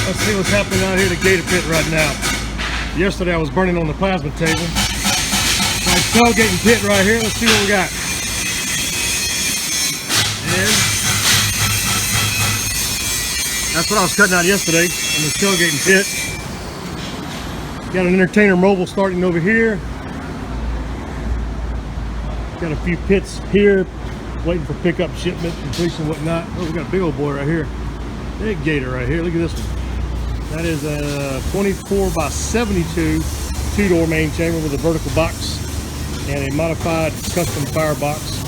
Let's see what's happening out here at the Gator Pit right now. Yesterday I was burning on the plasma table. My tailgating pit right here. Let's see what we got. And that's what I was cutting out yesterday on the tailgating pit. Got an entertainer mobile starting over here. Got a few pits here, waiting for pickup, shipment, completion, whatnot. Oh, we got a big old boy right here. Big Gator right here. Look at this one. That is a 24 by 72 two-door main chamber with a vertical box and a modified custom firebox.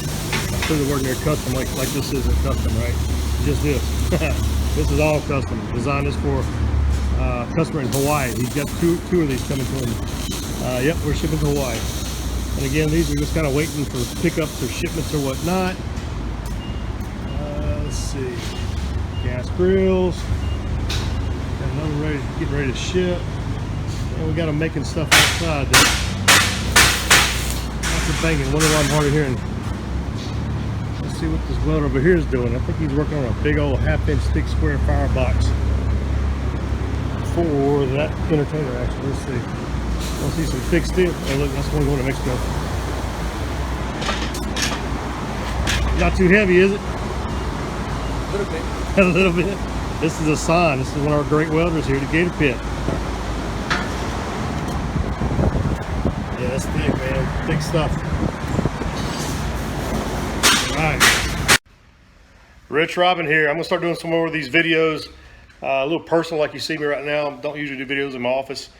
I put the word in there, custom, like this isn't custom, right? Just this. This is all custom. Designed this for a customer in Hawaii. He's got two of these coming to him. Yep, we're shipping to Hawaii. And again, these are just kind of waiting for pickups or shipments or whatnot. Let's see. Gas grills. Got another ready, getting ready to ship. And we got them making stuff outside there. Lots of banging. Wonder why I'm hard of hearing. Let's see what this welder over here is doing. I think he's working on a big old 1/2-inch thick square firebox for that entertainer actually. Let's see. I'll see some thick steel. Oh look, that's one going to Mexico. Not too heavy, is it? A little bit. A little bit. This is a sign. This is one of our great welders here at the Gator Pit. Yeah, that's thick, man. Thick stuff. All right. Rich Robin here. I'm going to start doing some more of these videos. A little personal like you see me right now. Don't usually do videos in my office.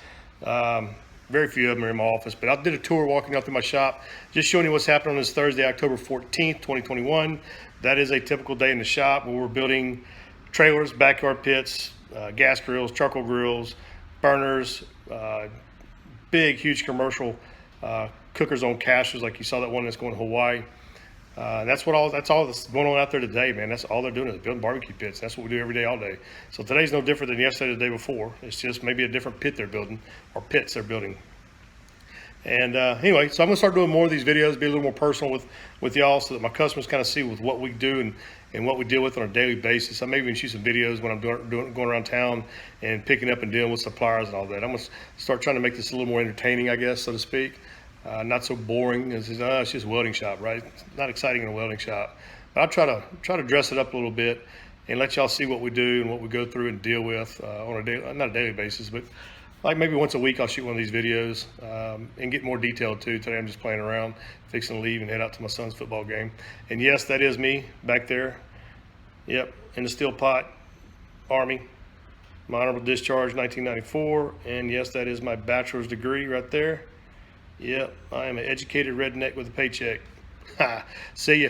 Very few of them are in my office, but I did a tour walking out through my shop, just showing you what's happening on this Thursday, October 14th, 2021. That is a typical day in the shop where we're building trailers, backyard pits, gas grills, charcoal grills, burners, big, huge commercial cookers on casters, like you saw that one that's going to Hawaii. That's all that's going on out there today, man. That's all they're doing is building barbecue pits. That's what we do every day, all day. So today's no different than yesterday or the day before. It's just maybe a different pit they're building, or pits they're building. And anyway, so I'm gonna start doing more of these videos, be a little more personal with y'all, so that my customers kind of see with what we do and what we deal with on a daily basis. I may even shoot some videos when I'm going around town and picking up and dealing with suppliers and all that. I'm gonna start trying to make this a little more entertaining, I guess, so to speak. Not so boring. It's just a welding shop, right? It's not exciting in a welding shop. But I'll try to dress it up a little bit and let y'all see what we do and what we go through and deal with on a daily, not a daily basis, but like maybe once a week I'll shoot one of these videos and get more detailed too. Today I'm just playing around, fixing to leave and head out to my son's football game. And yes, that is me back there. Yep, in the steel pot, Army. My honorable discharge, 1994. And yes, that is my bachelor's degree right there. Yep, I am an educated redneck with a paycheck. Ha, see ya.